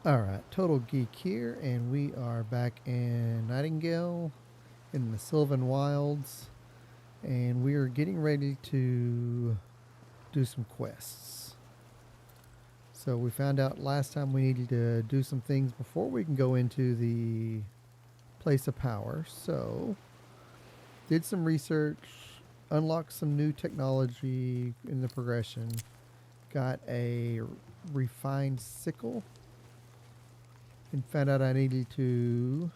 Alright, Total Geek here, and we are back in Nightingale in the Sylvan Wilds, and we are getting ready to do some quests. So we found out last time we needed to do some things before we can go into the place of power. So did some research, unlocked some new technology in the progression, got a refined sickle, and found out I needed to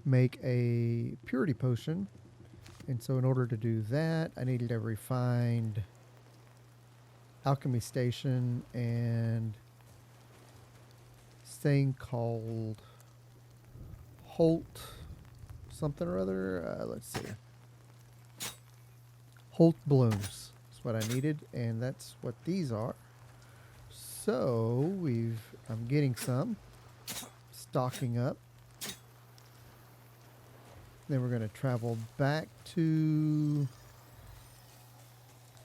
make a purity potion. And so in order to do that, I needed a refined alchemy station and thing called Holt something or other. Let's see. Holt blooms is what I needed, and that's what these are. So I'm getting some, stocking up. Then we're going to travel back to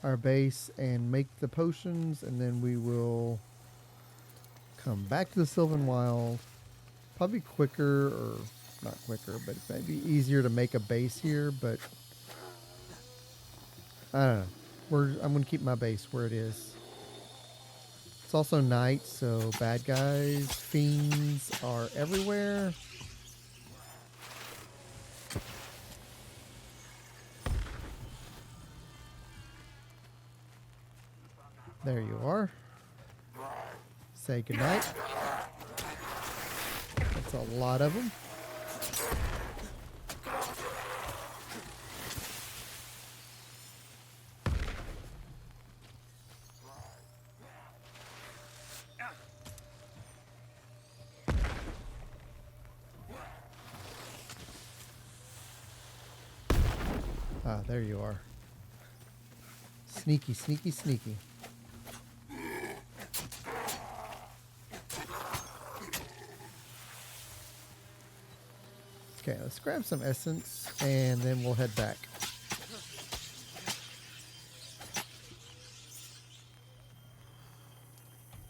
our base and make the potions, and then we will come back to the Sylvan Wild. Probably quicker, or not quicker, but it might be easier to make a base here, but I don't know. I'm going to keep my base where it is. It's also night, so bad guys, fiends are everywhere. There you are. Say goodnight. That's a lot of them. Ah, there you are. Sneaky, sneaky, sneaky. Okay, let's grab some essence and then we'll head back.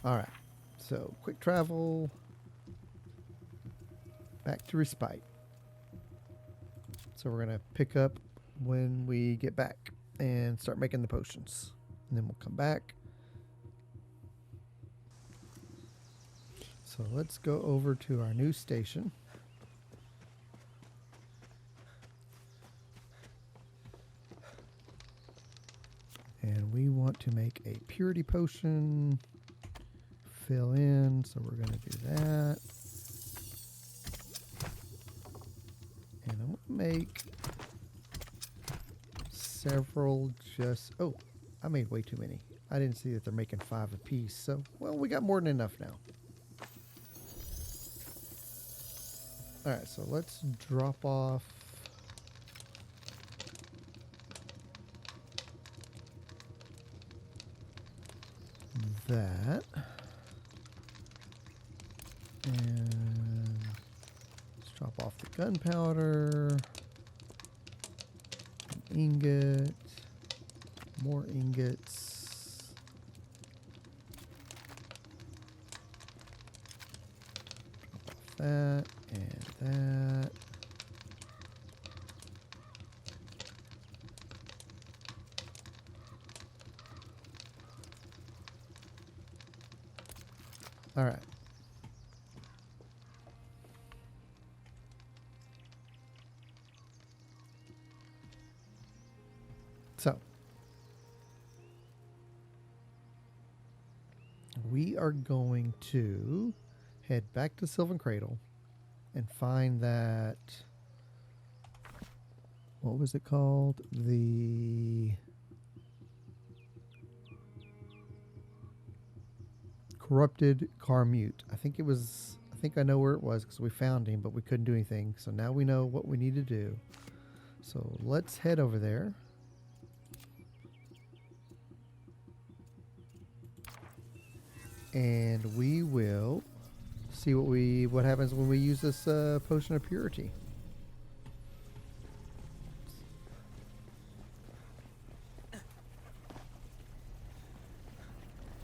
Alright, so quick travel back to Respite. So we're going to pick up when we get back and start making the potions. And then we'll come back. So let's go over to our new station. And we want to make a purity potion. Fill in, so we're going to do that. And I'm going to make several just... Oh, I made way too many. I didn't see that they're making 5 apiece. So, well, we got more than enough now. Alright, so let's drop off that. And let's drop off the gunpowder. An ingot. More ingots. Drop off that and that. All right. So we are going to head back to Sylvan Cradle and find that, what was it called? The corrupted Carmute. I think I know where it was because we found him, but we couldn't do anything. So now we know what we need to do. So let's head over there. And we will see what happens when we use this potion of purity.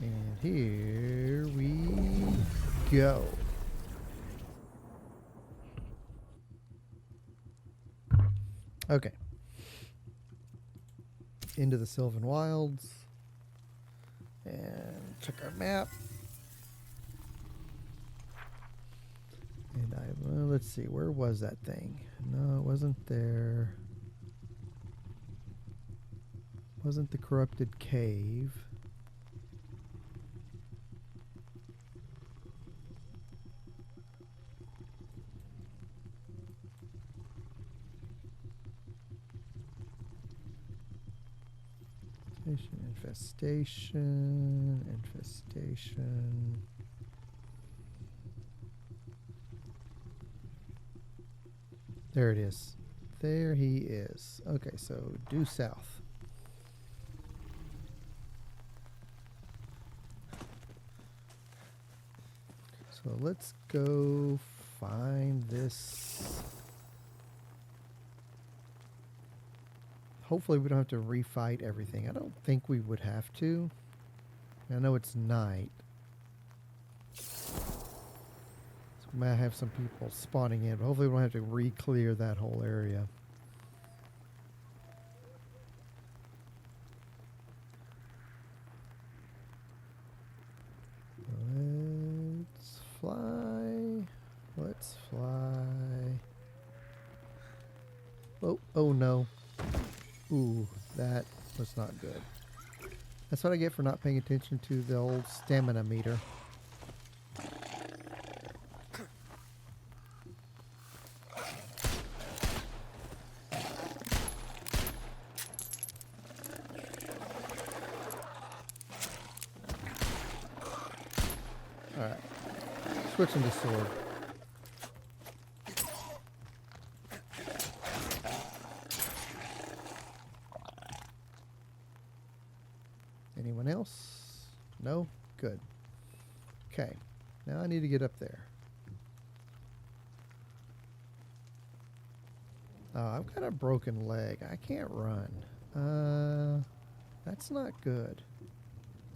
And here we go. Okay. Into the Sylvan Wilds. And check our map. And well, let's see, where was that thing? No, it wasn't there. Wasn't the corrupted cave. Infestation. There it is. There he is. Okay, so due south. So let's go find this. Hopefully we don't have to refight everything. I don't think we would have to. I know it's night. So we might have some people spawning in, but hopefully we don't have to re-clear that whole area. Let's fly. Let's fly. Oh no. Ooh, that was not good. That's what I get for not paying attention to the old stamina meter. Alright. Switching to sword. Anyone else? No? Good. Okay. Now I need to get up there. Oh, I've got a broken leg. I can't run. That's not good.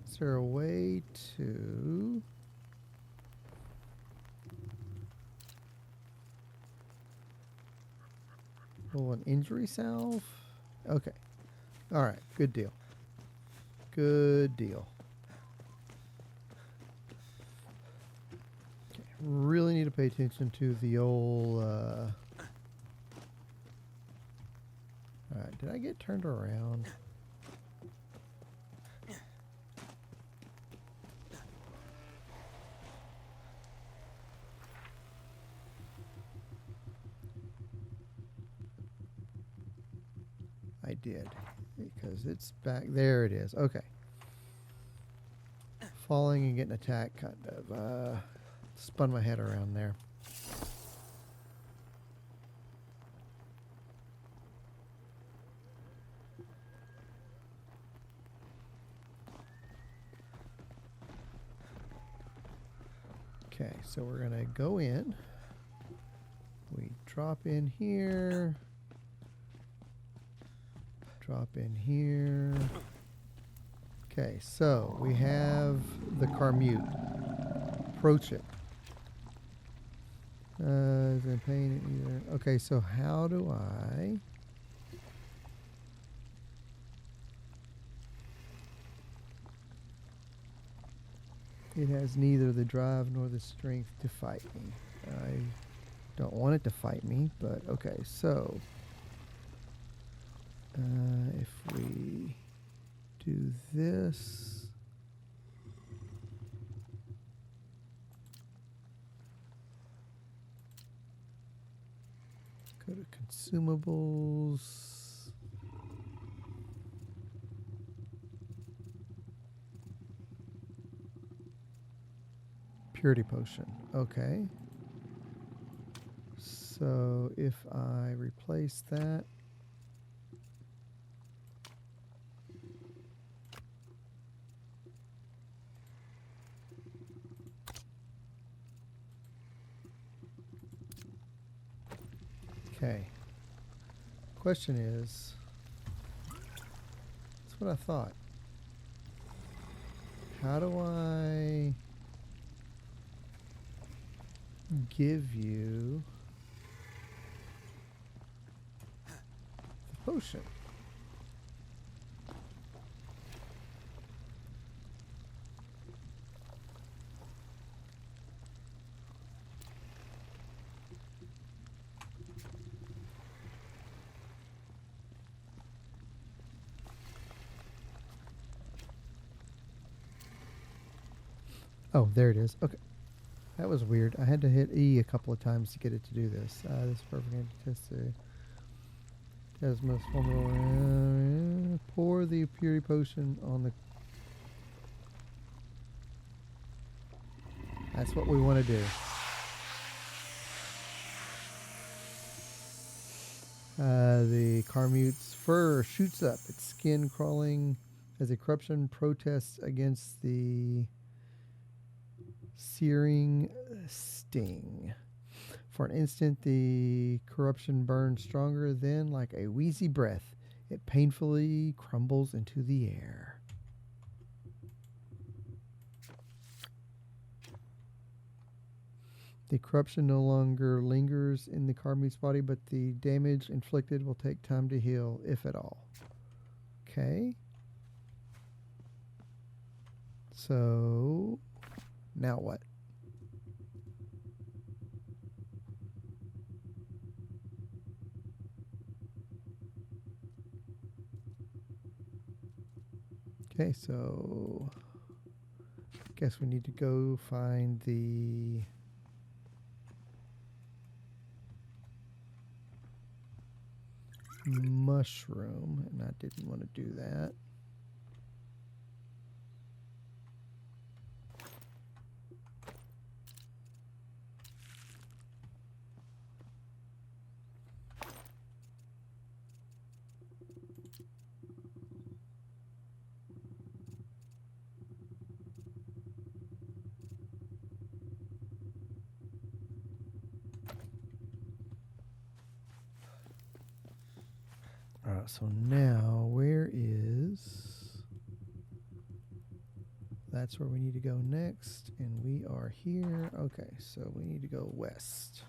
Is there a way to... Oh, an injury salve? Okay. Alright, good deal. Good deal. Okay, really need to pay attention to the old... Alright, did I get turned around? I did, because it's back. There it is. Okay. Falling and getting attacked kind of spun my head around there. Okay, so we're going to go in. We drop in here. Drop in here. Okay, so we have the Carmute. Approach it. Is it pain either? Okay, so how do I... It has neither the drive nor the strength to fight me. I don't want it to fight me, but okay, so... if we do this, go to consumables, purity potion, okay. So if I replace that, okay. Question is, that's what I thought. how do I give you the potion? Oh, there it is. Okay. That was weird. I had to hit E a couple of times to get it to do this. This is perfect test. As most formidable. Pour the purity potion on the. That's what we want to do. The Carmute's fur shoots up. Its skin crawling as a corruption protests against the searing sting. For an instant, the corruption burns stronger, then, like a wheezy breath, it painfully crumbles into the air. The corruption no longer lingers in the Carmute's body, but the damage inflicted will take time to heal, if at all. Okay. So, now what? Okay, so I guess we need to go find the mushroom, and I didn't want to do that. Alright, so now where is... That's where we need to go next, and we are here. Okay, so we need to go west.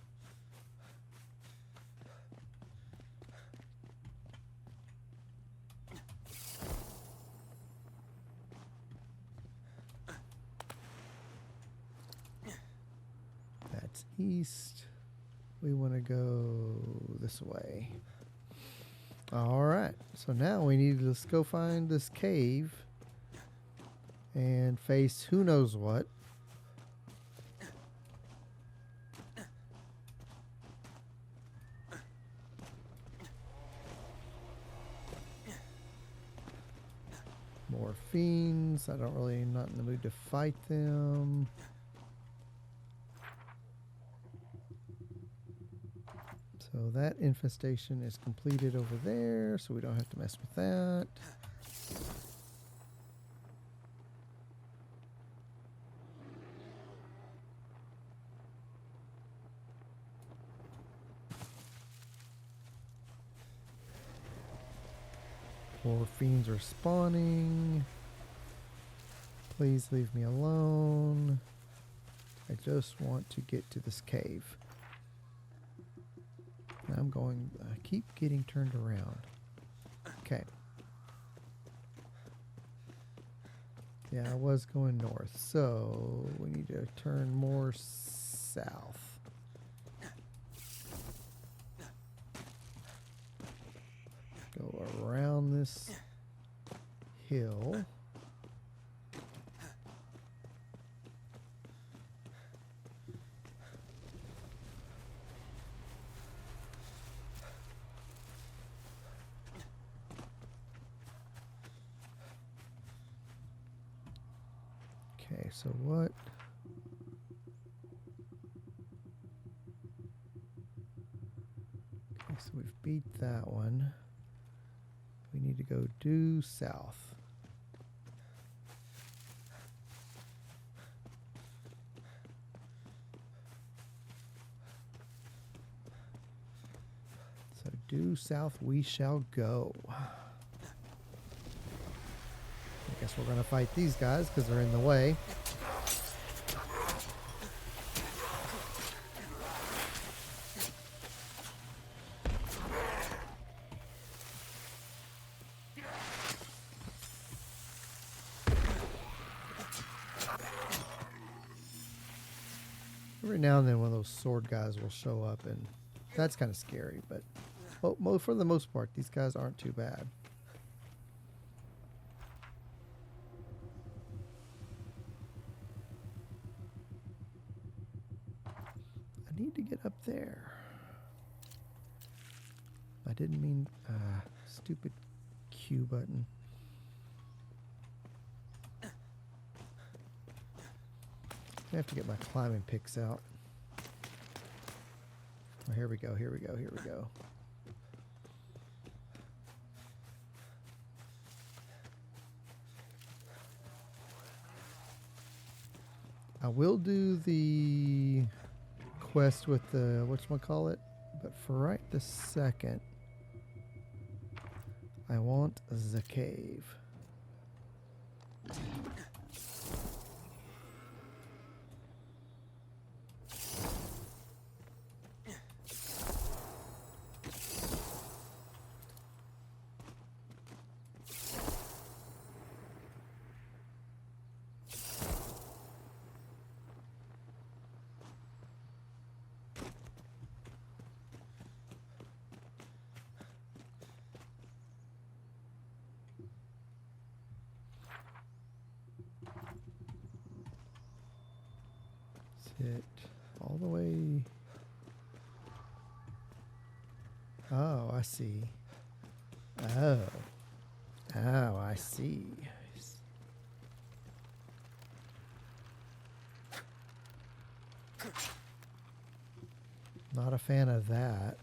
That's east. We want to go this way. Alright, so now we need to just go find this cave and face who knows what. More fiends. I don't really, not in the mood to fight them. So that infestation is completed over there, so we don't have to mess with that. More fiends are spawning. Please leave me alone. I just want to get to this cave. I'm going, I keep getting turned around. Okay. Yeah, I was going north, so we need to turn more south. Go around this hill. Okay, so what? Okay, so we've beat that one. We need to go due south. So due south we shall go. I Guess we're going to fight these guys because they're in the way. Every now and then one of those sword guys will show up, and that's kind of scary, but for the most part, these guys aren't too bad. I need to get up there. I didn't mean... stupid Q button. I have to get my climbing picks out. Oh, here we go, here we go, here we go. I will do the quest with the whatchamacallit, but for right this second, I want the cave. It all the way. Oh, I see. Oh, I see. Not a fan of that.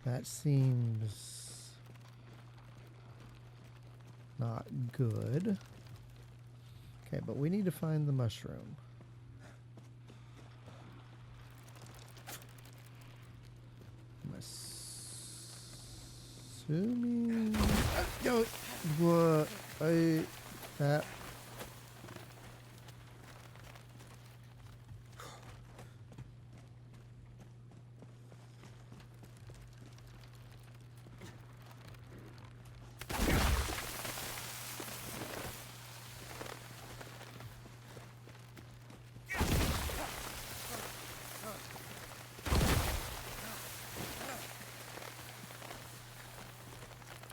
That seems not good. Okay, but we need to find the mushroom. I'm assuming... Yo, what? That...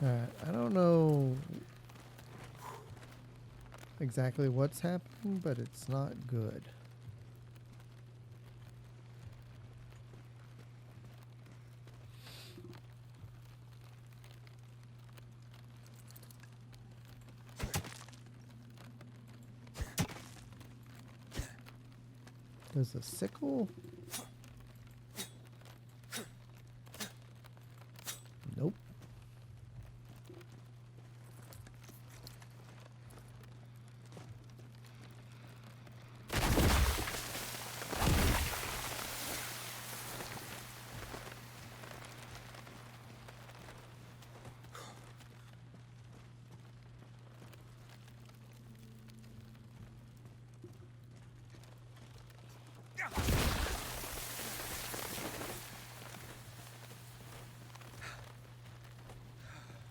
Alright, I don't know exactly what's happening, but it's not good. There's a sickle? Nope.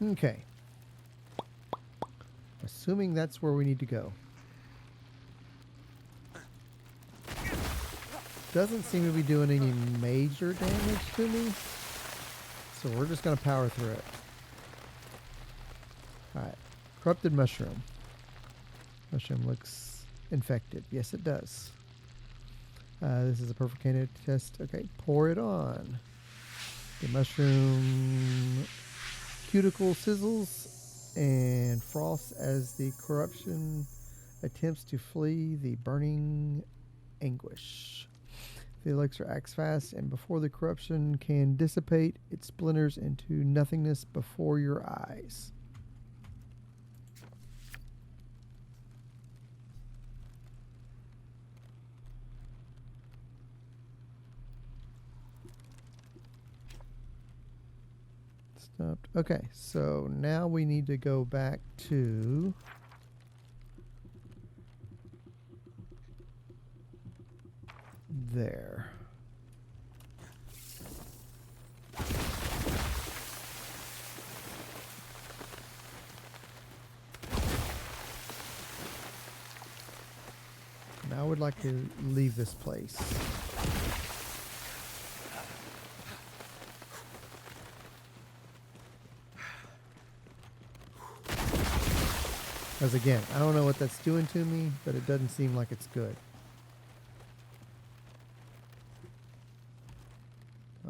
Okay. Assuming that's where we need to go. Doesn't seem to be doing any major damage to me, so we're just going to power through it. Alright. Corrupted mushroom. Mushroom looks infected. Yes, it does. This is a perfect candidate test. Okay, pour it on. The mushroom cuticle sizzles and frosts as the corruption attempts to flee the burning anguish. The elixir acts fast, and before the corruption can dissipate, it splinters into nothingness before your eyes. stopped. Okay, so now we need to go back to there. Now I would like to leave this place. Because again, I don't know what that's doing to me, but it doesn't seem like it's good.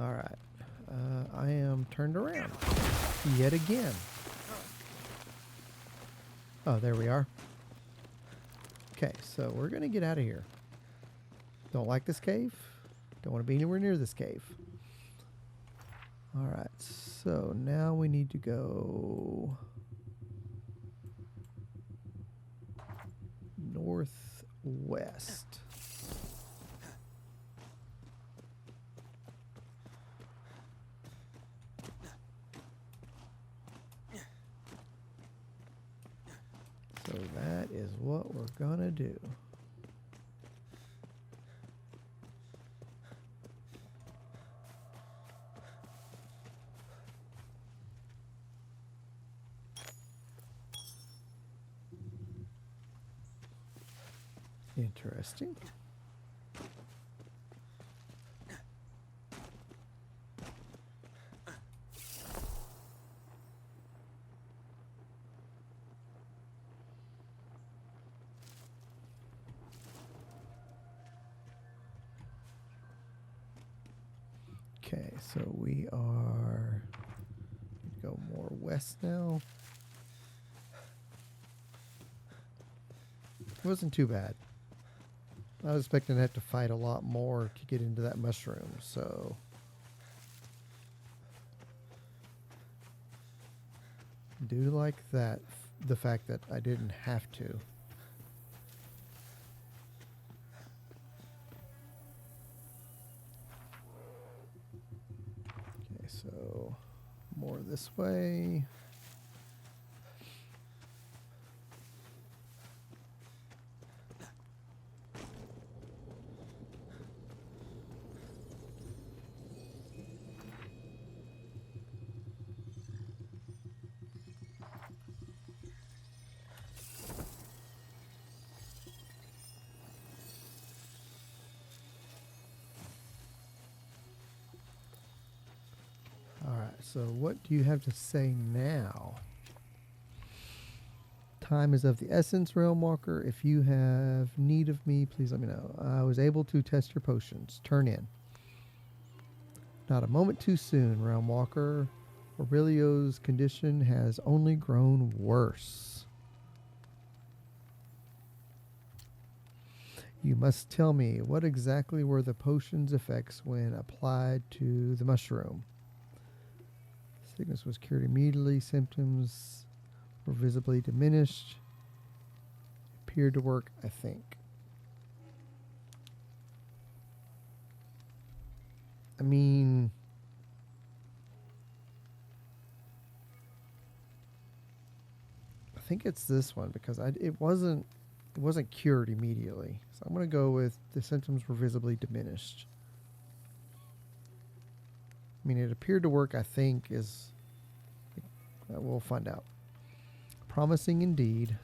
Alright. I am turned around. Yet again. Oh, there we are. Okay, so we're going to get out of here. Don't like this cave. Don't want to be anywhere near this cave. Alright, so now we need to go northwest. So that is what we're gonna do. Interesting. Okay, so we are go more west now. It wasn't too bad. I was expecting to have to fight a lot more to get into that mushroom, so do like that, the fact that I didn't have to. Okay, so more this way. Alright, so what do you have to say now? Time is of the essence, Realm Walker. If you have need of me, please let me know. I was able to test your potions. Turn in. Not a moment too soon, Realm Walker. Aurelio's condition has only grown worse. You must tell me, what exactly were the potion's effects when applied to the mushroom? Sickness was cured immediately. Symptoms were visibly diminished. Appeared to work, I think. I mean, I think it's this one because it wasn't cured immediately. So I'm going to go with the symptoms were visibly diminished. I mean, it appeared to work, I think, is... we'll find out. Promising indeed.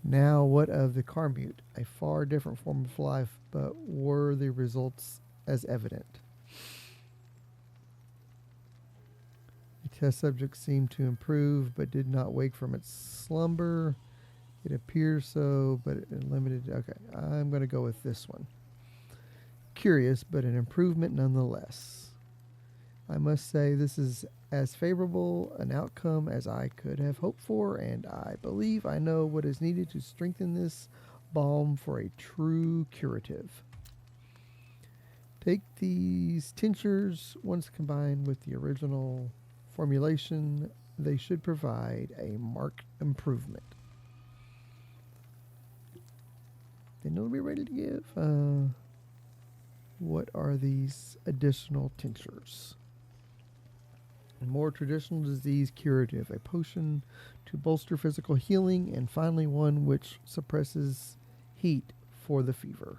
Now, what of the Carmute? A far different form of life, but were the results as evident? The test subject seemed to improve, but did not wake from its slumber. It appears so, but it limited... Okay, I'm going to go with this one. Curious, but an improvement nonetheless. I must say this is as favorable an outcome as I could have hoped for, and I believe I know what is needed to strengthen this balm for a true curative. Take these tinctures, once combined with the original formulation, they should provide a marked improvement. Then it'll be ready to give. What are these additional tinctures? and more traditional disease curative, a potion to bolster physical healing, and finally one which suppresses heat for the fever.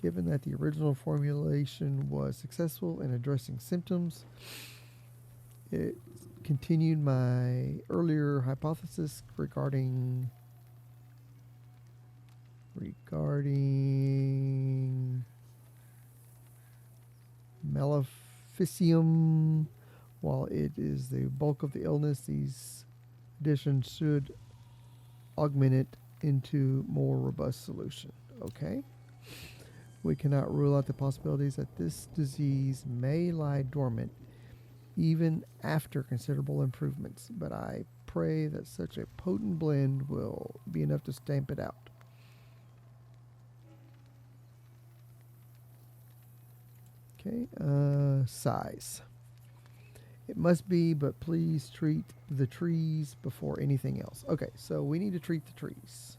Given that the original formulation was successful in addressing symptoms, it continued my earlier hypothesis regarding maleficium. While it is the bulk of the illness, these additions should augment it into more robust solution. Okay. We cannot rule out the possibilities that this disease may lie dormant even after considerable improvements, but I pray that such a potent blend will be enough to stamp it out. Okay, size. It must be, but please treat the trees before anything else. Okay, so we need to treat the trees.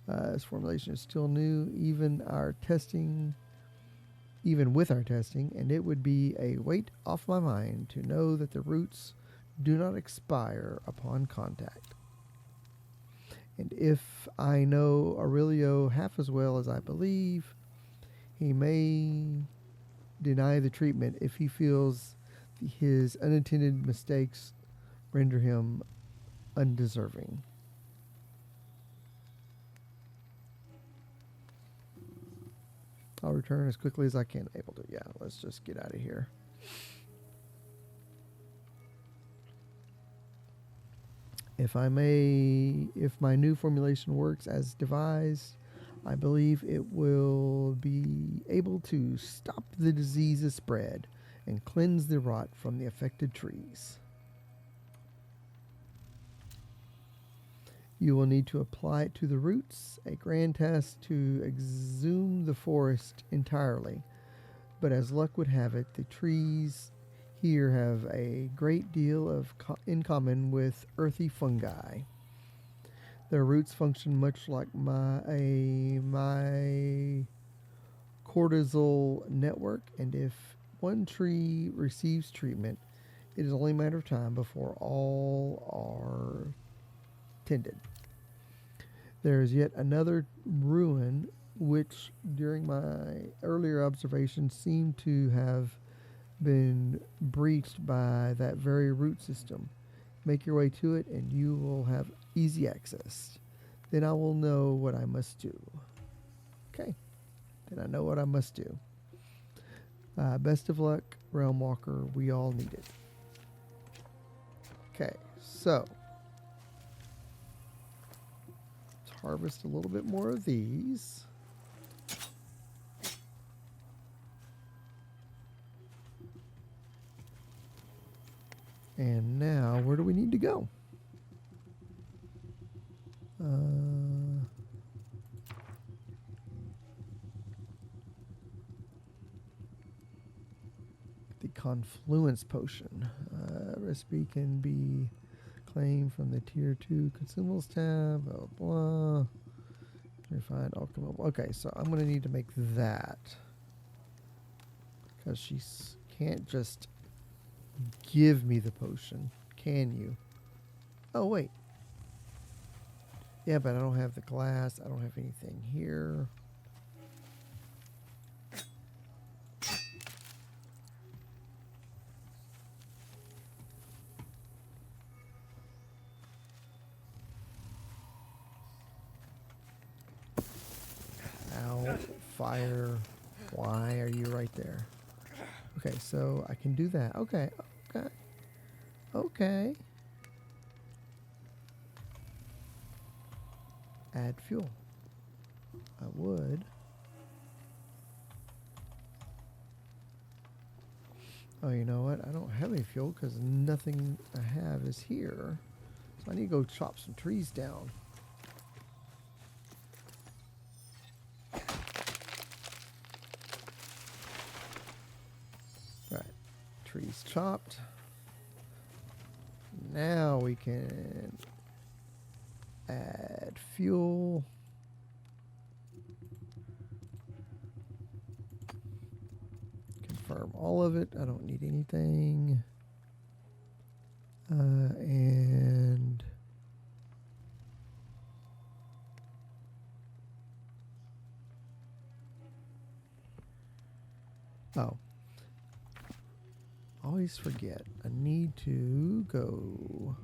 This formulation is still new, even with our testing, and it would be a weight off my mind to know that the roots do not expire upon contact. And if I know Aurelio half as well as I believe, he may deny the treatment if he feels his unintended mistakes render him undeserving. I'll return as quickly as I can. Able to. Yeah, let's just get out of here. If my new formulation works as devised, I believe it will be able to stop the disease's spread and cleanse the rot from the affected trees. You will need to apply it to the roots, a grand task to exhume the forest entirely. But as luck would have it, the trees here have a great deal in common with earthy fungi. Their roots function much like my cortisol network, and if one tree receives treatment, it is only a matter of time before all are tended. There is yet another ruin which, during my earlier observations, seemed to have been breached by that very root system. Make your way to it, and you will have easy access. Then I will know what I must do. Okay. Then I know what I must do. Best of luck, Realm Walker. We all need it. Okay, so let's harvest a little bit more of these. And now, where do we need to go? The Confluence Potion. Recipe can be claimed from the Tier 2 Consumables tab, blah, blah, blah. Refined alchemy. Okay, so I'm going to need to make that. Because she can't just give me the potion, can you? Oh, wait. Yeah, but I don't have the glass. I don't have anything here. Ow, fire. Why are you right there? Okay, so I can do that. Okay, okay. Okay. Add fuel. I would. Oh, you know what? I don't have any fuel because nothing I have is here. So I need to go chop some trees down. Right. Trees chopped. Now we can add fuel. Confirm confirm all of it. I don't need anything. And oh, always forget. I need to go.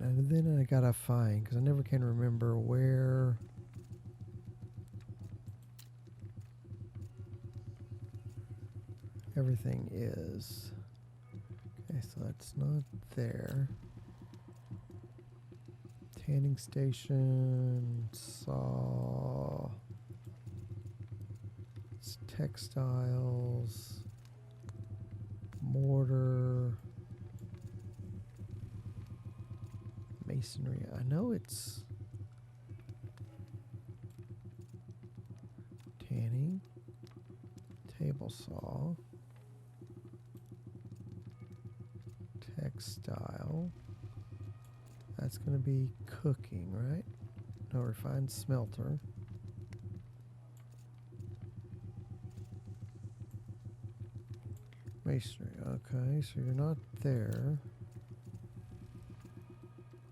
And then I gotta find, because I never can remember where everything is. Okay, so that's not there. Tanning station, saw, it's textiles, mortar, masonry. I know it's tanning, table saw, textile. That's going to be cooking, right? No, refined smelter. Masonry. Okay, so you're not there.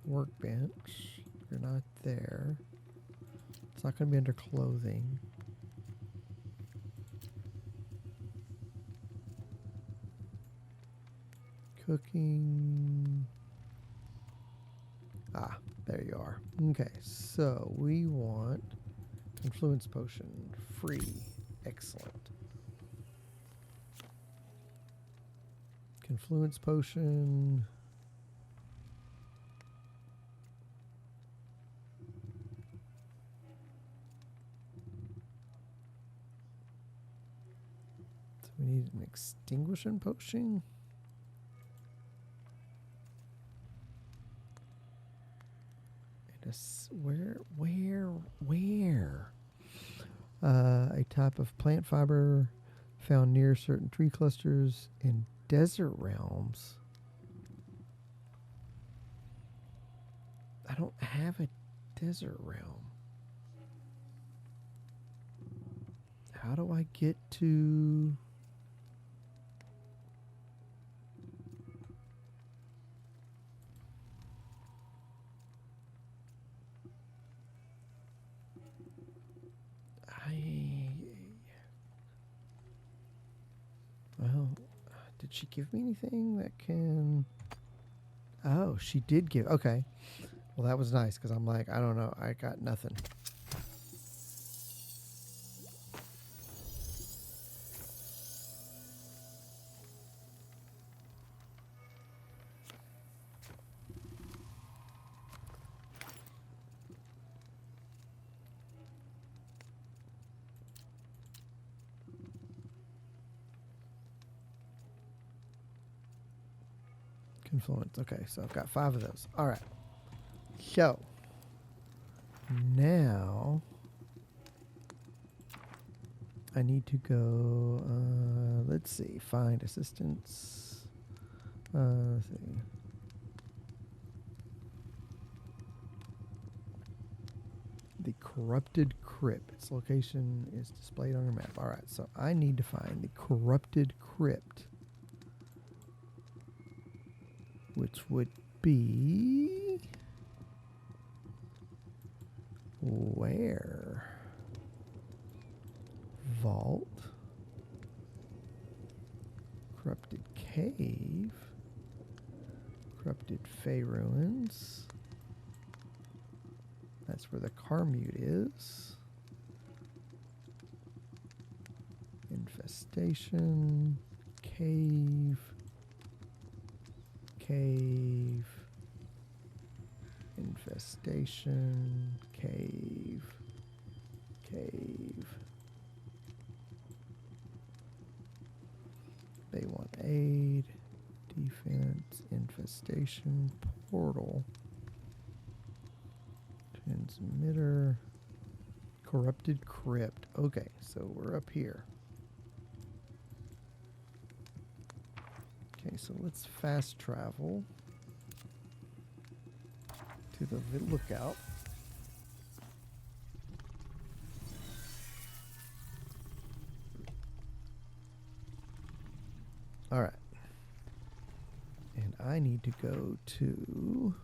Workbench. You're not there. It's not going to be under clothing. Cooking. Ah, there you are. Okay, so we want influence potion. Free. Excellent. Confluence potion. So we need an extinguishing potion. And where? A type of plant fiber found near certain tree clusters in desert realms. I don't have a desert realm. How do I get to... Well, did she give me anything that can... Oh, she did give... Okay. Well, that was nice, because I'm like, I don't know. I got nothing. Confluence. Okay, so I've got 5 of those. All right. So, now I need to go, let's see, find assistance. Let's see. The corrupted crypt. Its location is displayed on your map. All right, so I need to find the corrupted crypt, which would be where? Vault, corrupted cave, corrupted Fey ruins. That's where the Carmute is. Infestation, cave, cave, infestation, cave, cave. They want aid, defense, infestation, portal, transmitter, Corrupted crypt. Okay, so we're up here. Okay, so let's fast travel to the lookout. All right. And I need to go to...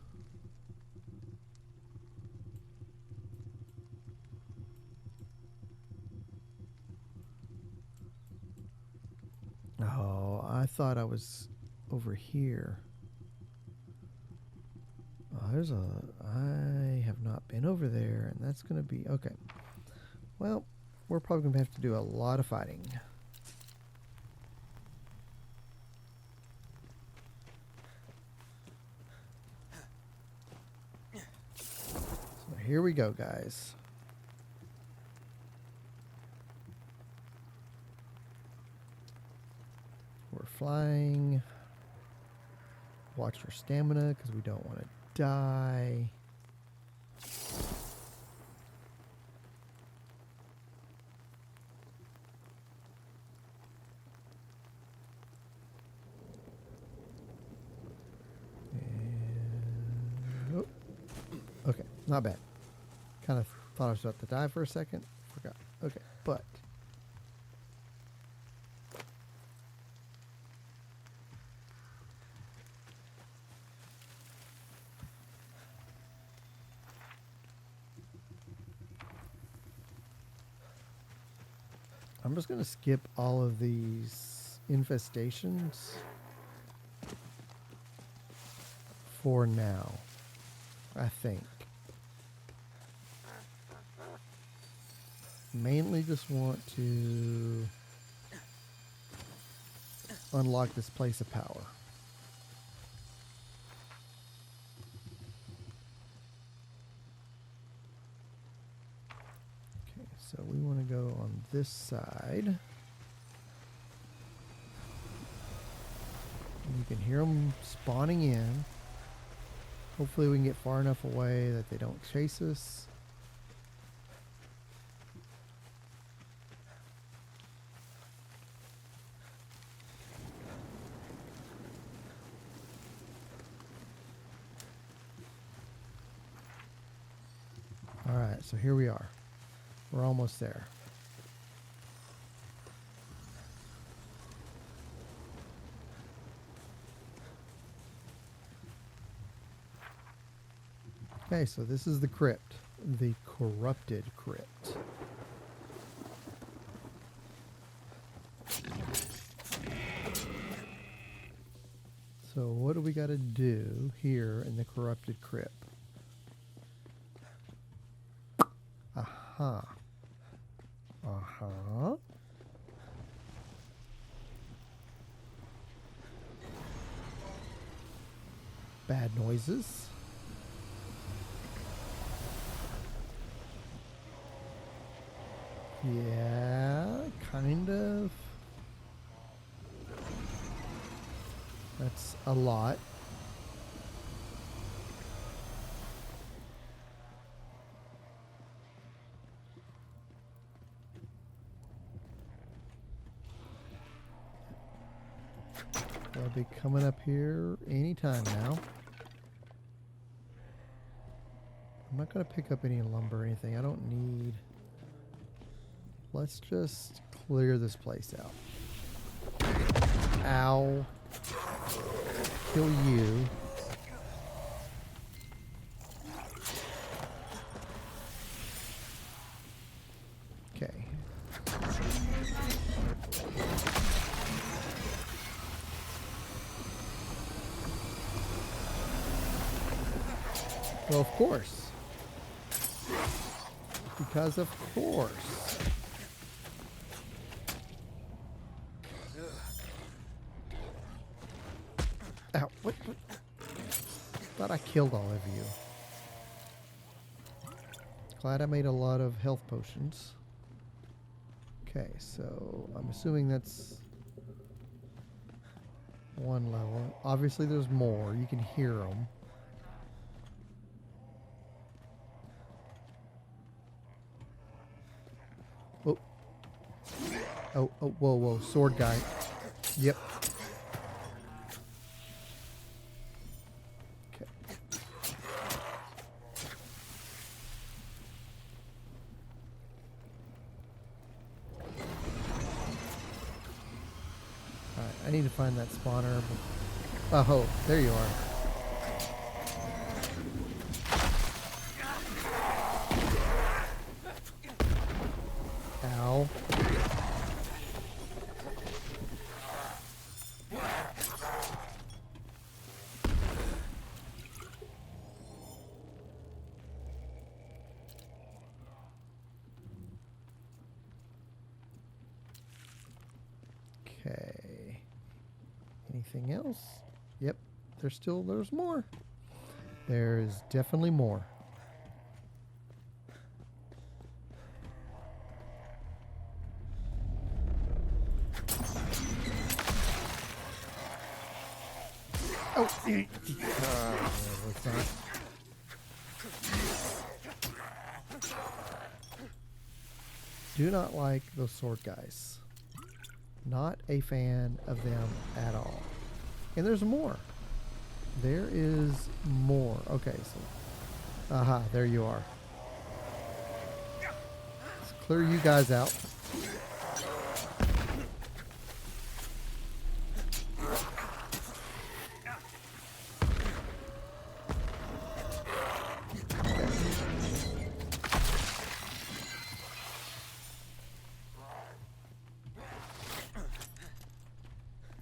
Oh, I thought I was over here. Oh, I have not been over there, and that's going to be... Okay. Well, we're probably going to have to do a lot of fighting. So here we go, guys. We're flying. Watch our stamina because we don't want to die. And, oh, okay, not bad. Kind of thought I was about to die for a second. Forgot. Okay, but... I'm just going to skip all of these infestations for now, I think. Mainly just want to unlock this place of power. Okay, so we want to go on this side. You can hear them spawning in. Hopefully we can get far enough away that they don't chase us. Alright, so here we are. We're almost there. Okay, so this is the crypt. The corrupted crypt. So what do we got to do here in the corrupted crypt? Aha. Uh-huh. Bad noises. Yeah, kind of. That's a lot. They'll be coming up here anytime now. I'm not going to pick up any lumber or anything. I don't need... Let's just clear this place out. Ow. Kill you. Okay. Well, of course. Because of course. Ow, what? Thought I killed all of you. Glad I made a lot of health potions. Okay, so I'm assuming that's one level. Obviously there's more. You can hear them. Oh, oh, whoa, whoa, sword guy. Yep. Okay. Alright, I need to find that spawner. Oh, there you are. Ow. Okay. Anything else? Yep. There's more. There's definitely more. Oh, what's that? Do not like those sword guys. Not a fan of them at all. And there's more. There is more. Okay, so. Aha, there you are. Let's clear you guys out.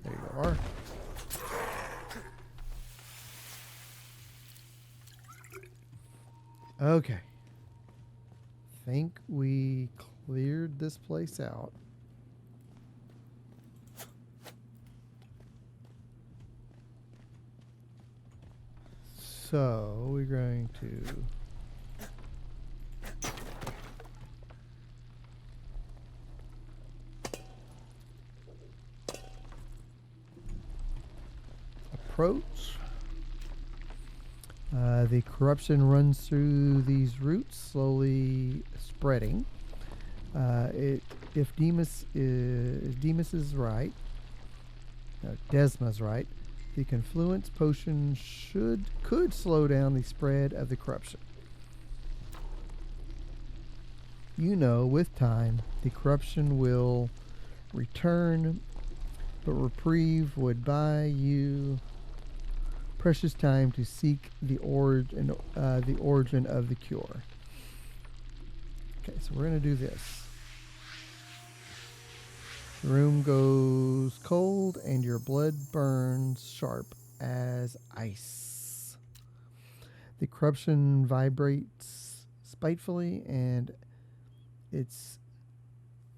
There you are. Okay. Think we cleared this place out. So we're going to approach. The corruption runs through these roots, slowly spreading. If Demas is right, no, Desma's right, the confluence potion could slow down the spread of the corruption. You know, with time, the corruption will return, but reprieve would buy you precious time to seek the origin of the cure. Okay, so we're gonna do this. The room goes cold and your blood burns sharp as ice. The corruption vibrates spitefully and its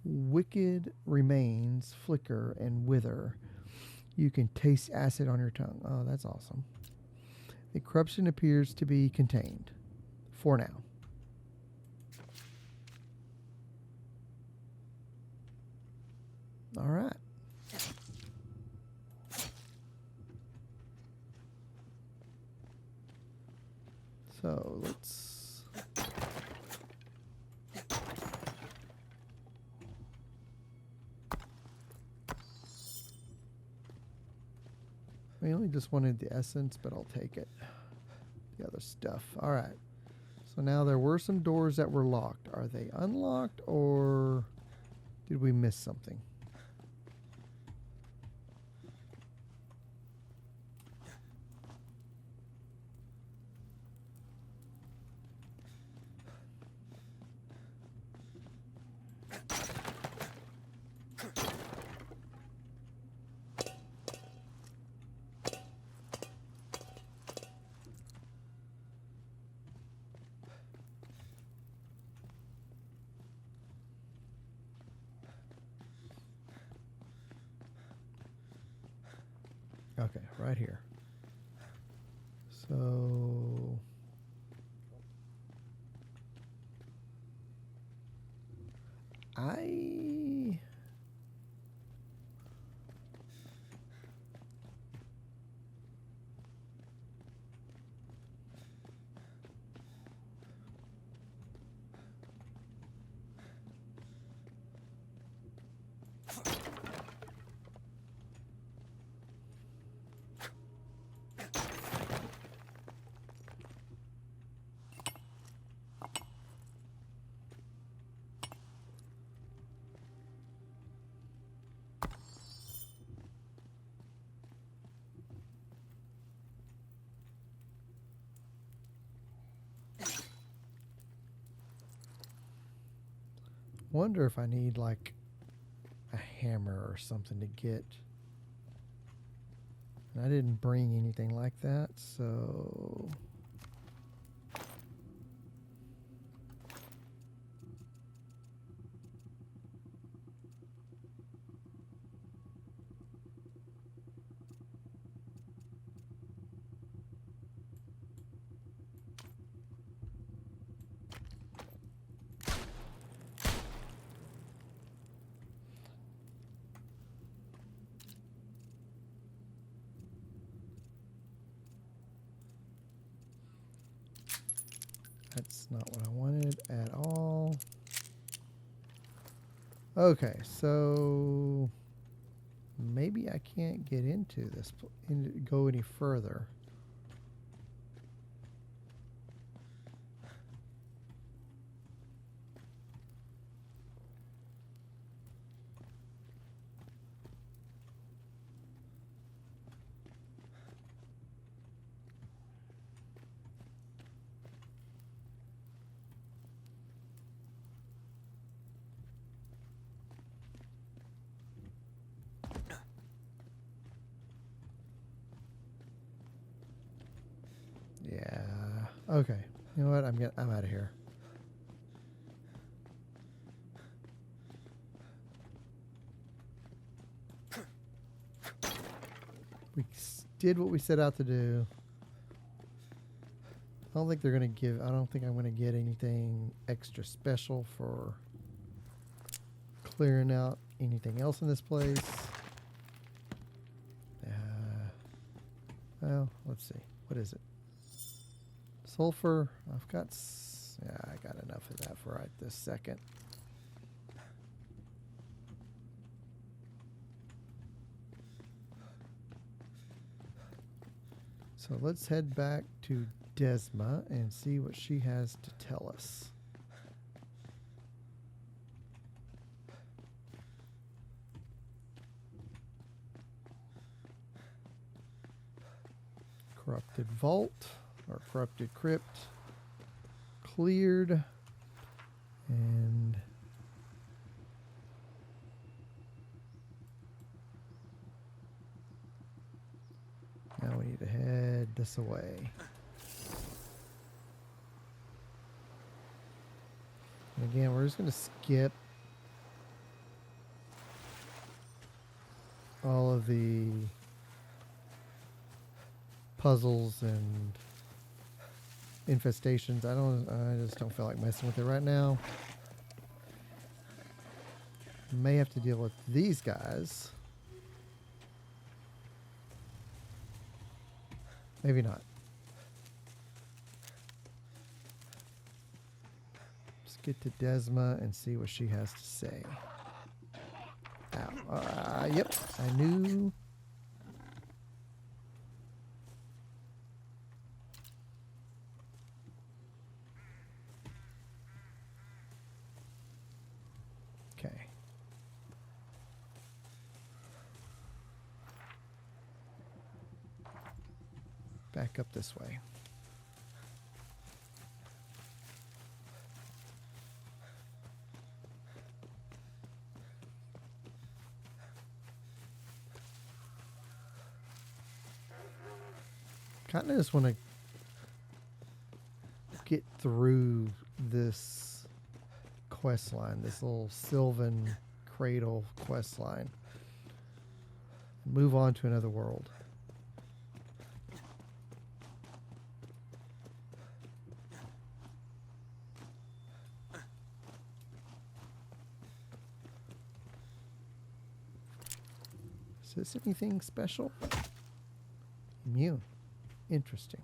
wicked remains flicker and wither. You can taste acid on your tongue. Oh, that's awesome. The corruption appears to be contained. For now. All right. So let's... I only just wanted the essence, but I'll take it. The other stuff. All right. So now there were some doors that were locked. Are they unlocked or did we miss something? Okay, right here. So I wonder if I need like a hammer or something to get. And I didn't bring anything like that, so that's not what I wanted at all. Okay, so maybe I can't get into this, go any further. Yeah. Okay. You know what? I'm out of here. We did what we set out to do. I don't think they're gonna give. I don't think I'm gonna get anything extra special for clearing out anything else in this place. Well, let's see. What is it? Sulfur. I've got. Yeah, I got enough of that for right this second. So let's head back to Desma and see what she has to tell us. Corrupted vault, or corrupted crypt, cleared, and now we need to head this away. And again, we're just going to skip all of the puzzles and infestations. I just don't feel like messing with it right now. May have to deal with these guys. Maybe not. Let's get to Desma and see what she has to say. Ow. Yep, I knew. Okay. Back up this way. Kind of just want to get through this quest line, this little Sylvan Cradle quest line. Move on to another world. Is this anything special? Immune. Interesting.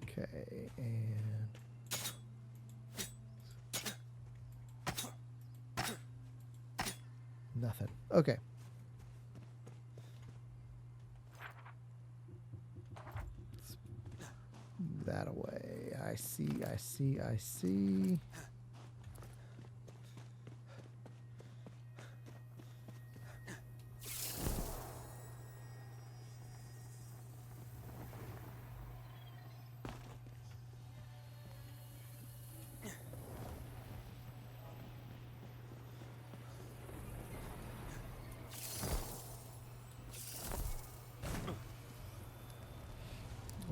Okay, and nothing. Okay. Let's move that away. I see.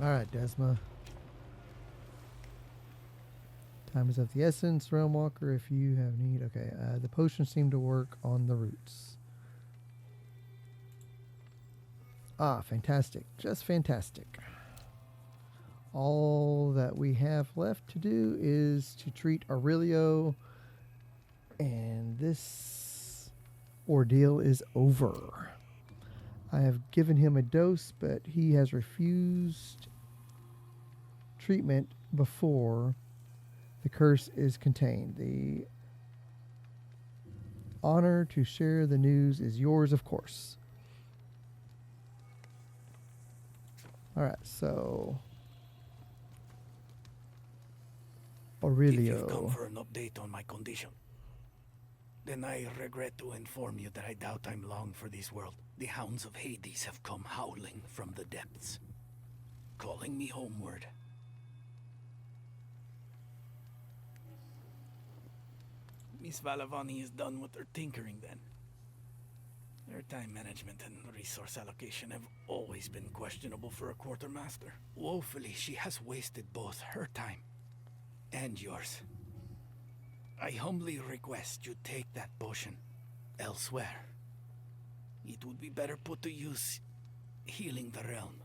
Alright, Desma. Time is of the essence, Realm Walker, if you have need. Okay, the potions seem to work on the roots. Ah, fantastic. Just fantastic. All that we have left to do is to treat Aurelio, and this ordeal is over. I have given him a dose, but he has refused treatment before the curse is contained. The honor to share the news is yours, of course. Alright, so Aurelio. If you've come for an update on my condition, then I regret to inform you that I doubt I'm long for this world. The hounds of Hades have come howling from the depths, calling me homeward. Miss Valavani is done with her tinkering then. Her time management and resource allocation have always been questionable for a quartermaster. Woefully, she has wasted both her time and yours. I humbly request you take that potion elsewhere. It would be better put to use healing the realm.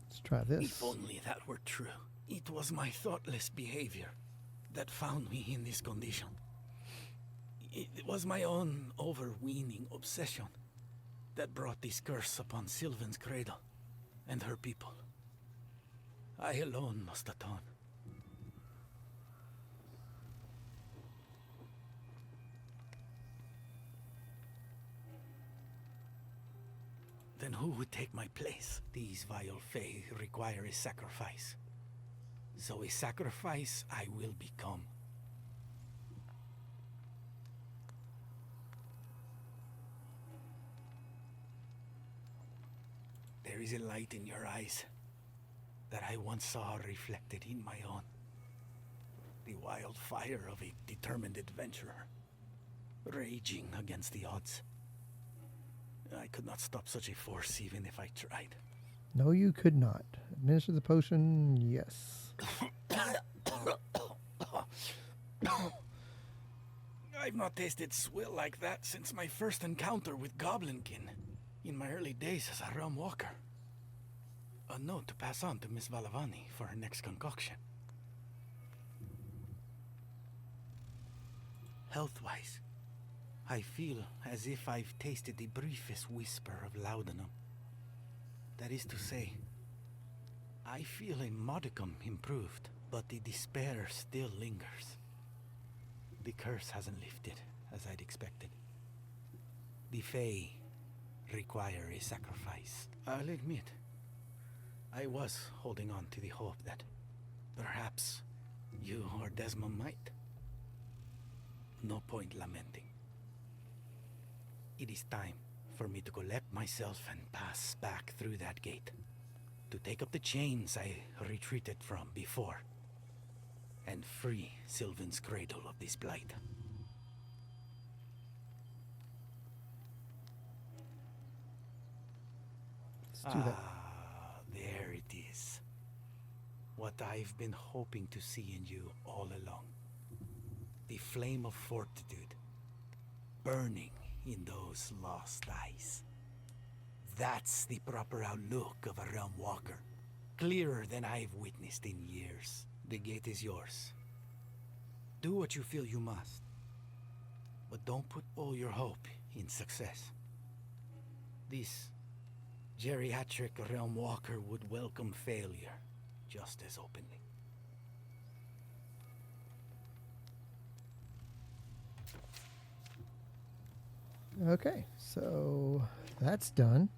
Let's try this. If only that were true. It was my thoughtless behavior that found me in this condition. It was my own overweening obsession that brought this curse upon Sylvan's cradle and her people. I alone must atone. Then who would take my place? These vile fae require a sacrifice. So a sacrifice I will become. There is a light in your eyes that I once saw reflected in my own. The wild fire of a determined adventurer, raging against the odds. I could not stop such a force even if I tried. No, you could not. Administer the potion, yes. I've not tasted swill like that since my first encounter with Goblinkin in my early days as a realm walker. A note to pass on to Miss Valavani for her next concoction. Health-wise, I feel as if I've tasted the briefest whisper of laudanum. That is to say, I feel a modicum improved, but the despair still lingers. The curse hasn't lifted, as I'd expected. The Fae require a sacrifice. I'll admit, I was holding on to the hope that perhaps you or Desmond might. No point lamenting. It is time for me to collect myself and pass back through that gate, to take up the chains I retreated from before, and free Sylvan's cradle of this blight. Let's do that. There it is. What I've been hoping to see in you all along. The flame of fortitude, burning in those lost eyes. That's the proper outlook of a realm walker. Clearer than I've witnessed in years. The gate is yours. Do what you feel you must. But don't put all your hope in success. This geriatric realm walker would welcome failure just as openly. Okay, so that's done.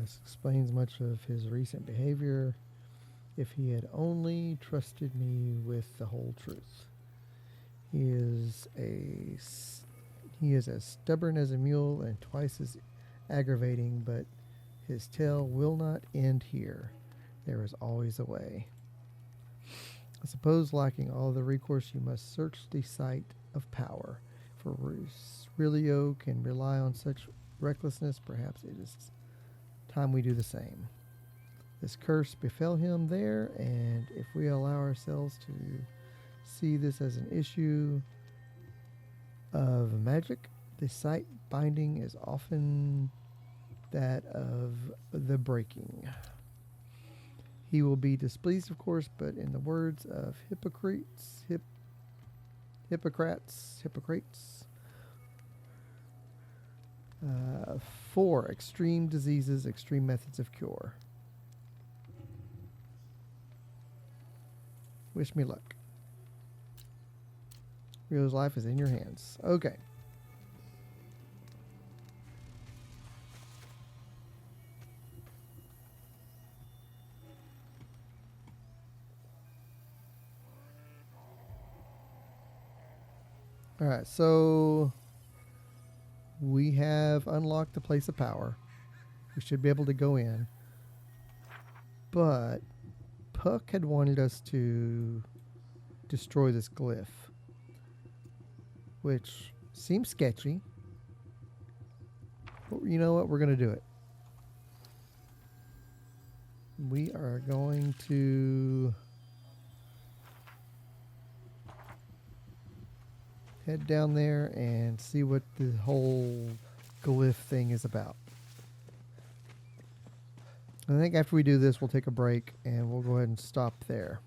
This explains much of his recent behavior. If he had only trusted me with the whole truth. He is a He is as stubborn as a mule and twice as aggravating, but his tale will not end here. There is always a way. I suppose, lacking all the recourse, you must search the site of power. For Rilio can rely on such recklessness, perhaps it is time we do the same. This curse befell him there, and if we allow ourselves to see this as an issue of magic, the site binding is often that of the breaking. He will be displeased, of course, but in the words of Hippocrates, 4 extreme diseases, extreme methods of cure. Wish me luck. Rio's life is in your hands. Okay. All right, so we have unlocked the place of power. We should be able to go in. But Puck had wanted us to destroy this glyph, which seems sketchy. But you know what? We're going to do it. We are going to head down there and see what the whole glyph thing is about. I think after we do this, we'll take a break and we'll go ahead and stop there.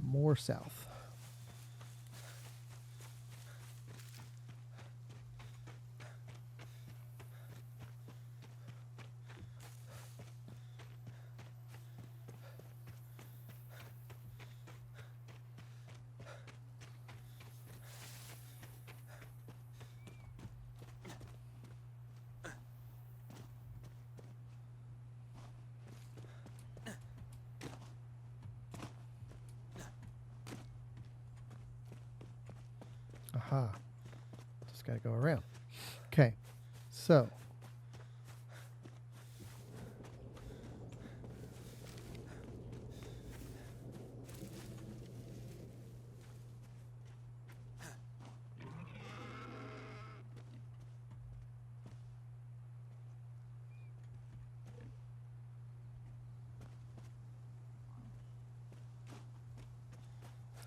More south. Aha. Just got to go around. Okay. So.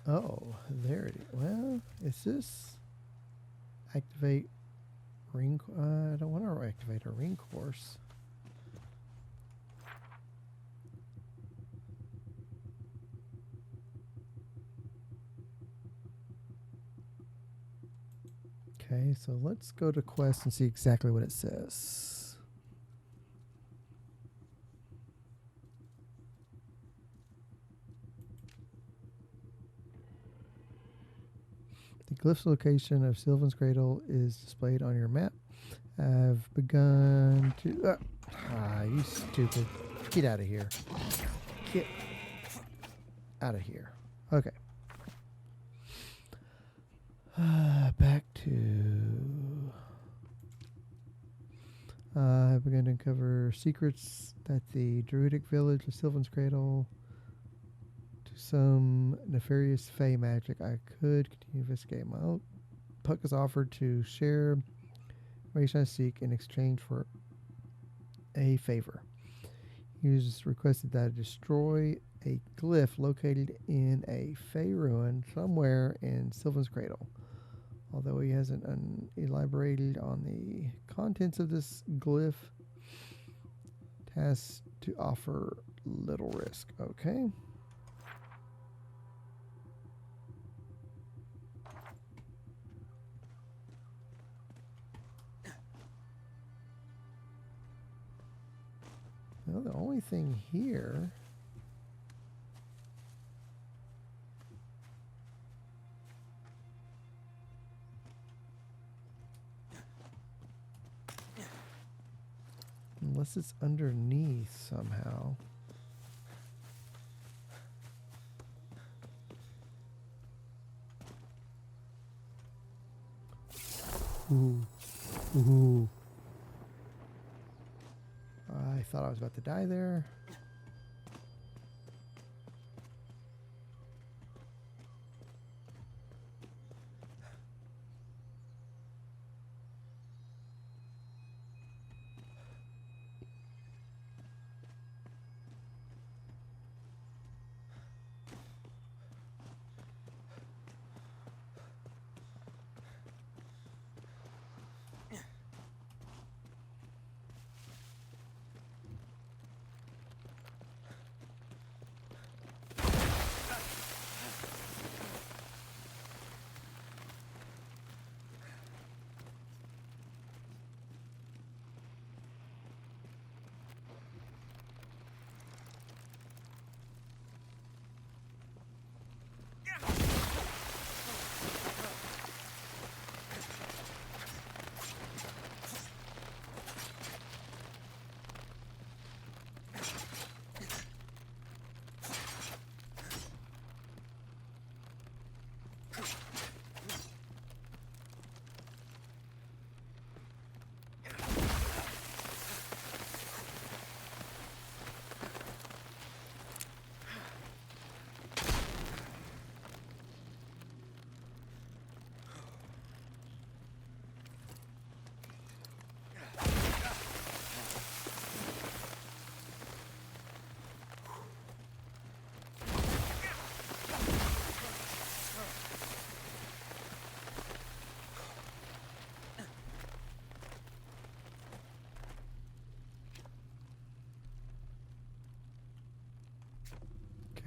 Oh, there it is. Well, is this activate ring? I don't want to activate a ring course. Okay, so let's go to quest and see exactly what it says. The glyph's location of Sylvan's Cradle is displayed on your map. I've begun to... you stupid. Get out of here. Get out of here. Okay. Back to... I've begun to uncover secrets that the druidic village of Sylvan's Cradle... some nefarious fey magic. I could continue to investigate my own. Puck is offered to share information I seek in exchange for a favor. He has requested that I destroy a glyph located in a fey ruin somewhere in Sylvan's Cradle. Although he hasn't elaborated on the contents of this glyph, it has to offer little risk. Okay. Well, the only thing here... Unless it's underneath somehow. Ooh. Ooh. I thought I was about to die there.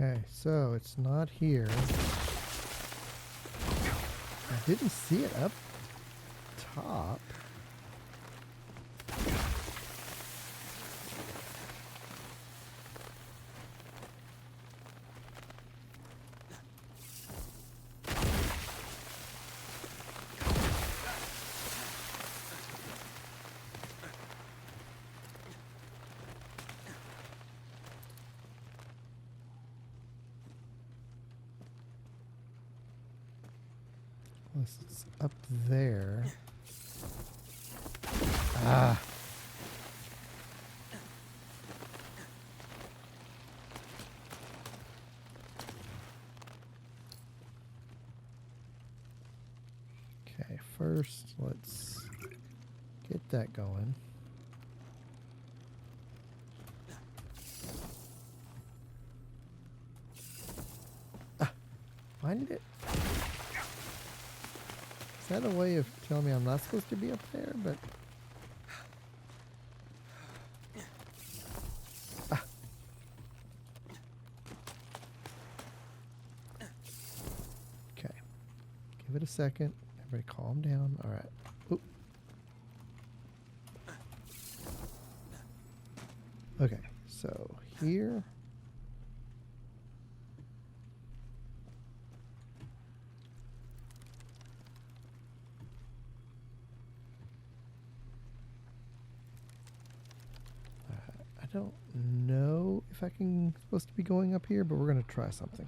Okay, so it's not here. I didn't see it up top. Unless it's up there. Ah. Okay, first let's get that going. Ah, why did it? Is that a way of telling me I'm not supposed to be up there? But ah. Okay, give it a second. Everybody calm down. All right. Oop. Okay, so here. I don't know if I can supposed to be going up here, but we're gonna try something.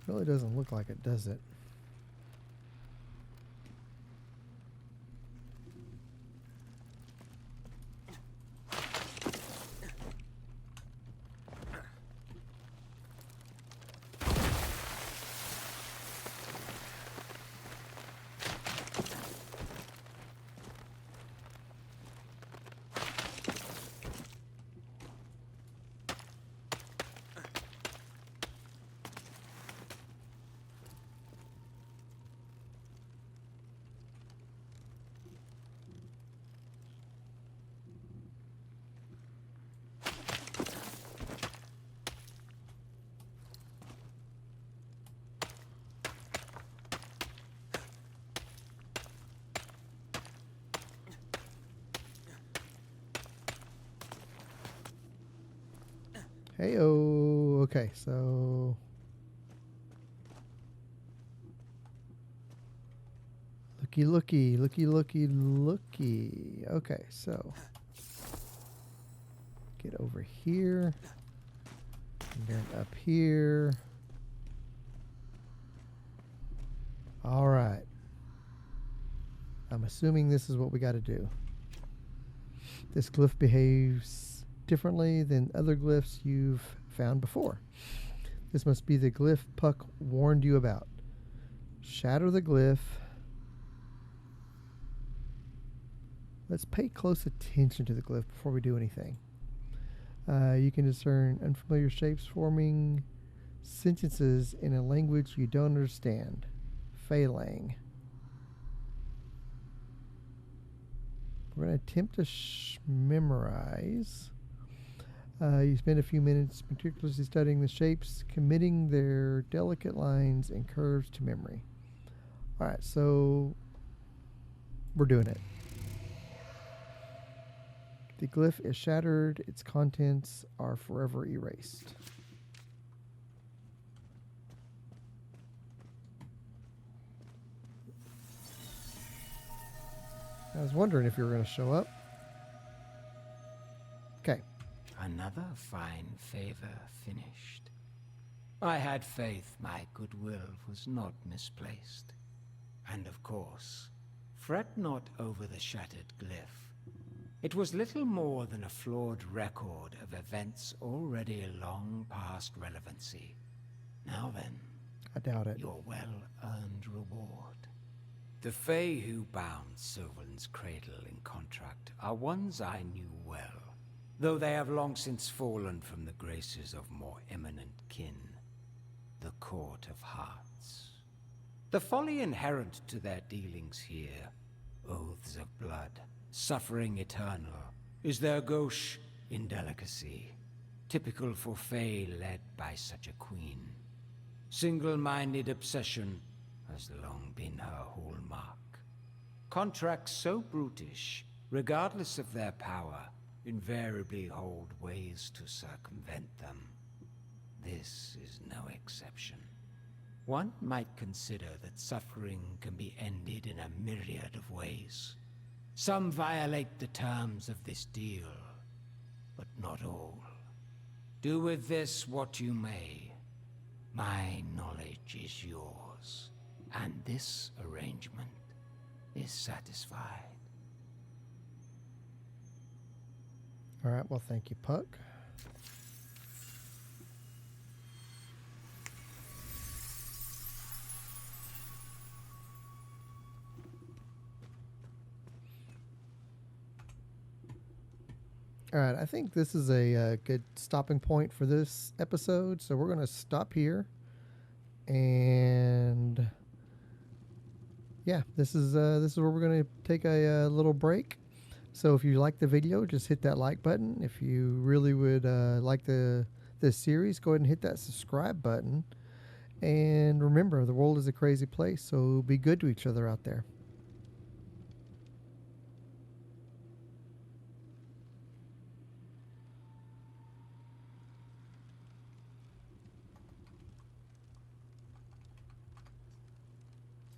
Really doesn't look like it, does it? Hey-oh. Okay, so looky. Okay, so get over here. And then up here. All right. I'm assuming this is what we got to do. This glyph behaves differently than other glyphs you've found before. This must be the glyph Puck warned you about. Shatter the glyph. Let's pay close attention to the glyph before we do anything. You can discern unfamiliar shapes forming sentences in a language you don't understand. Failing. We're going to attempt to memorize. You spend a few minutes meticulously studying the shapes, committing their delicate lines and curves to memory. All right, so we're doing it. The glyph is shattered. Its contents are forever erased. I was wondering if you were going to show up. Okay. Another fine favor finished. I had faith my goodwill was not misplaced. And of course, fret not over the shattered glyph. It was little more than a flawed record of events already long past relevancy. Now then, I doubt it. your well-earned reward. The Fae who bound Sylvan's cradle in contract are ones I knew well, though they have long since fallen from the graces of more eminent kin, the Court of Hearts. The folly inherent to their dealings here, oaths of blood, suffering eternal, is their gauche indelicacy, typical for Fae led by such a queen. Single-minded obsession has long been her hallmark. Contracts so brutish, regardless of their power, invariably hold ways to circumvent them. This is no exception. One might consider that suffering can be ended in a myriad of ways. Some violate the terms of this deal, but not all. Do with this what you may. My knowledge is yours, and this arrangement is satisfied. All right, well, thank you, Puck. All right, I think this is a good stopping point for this episode, so we're going to stop here. And yeah, this is where we're going to take a little break. So if you like the video, just hit that like button. If you really would like this series, go ahead and hit that subscribe button. And remember, the world is a crazy place, so be good to each other out there.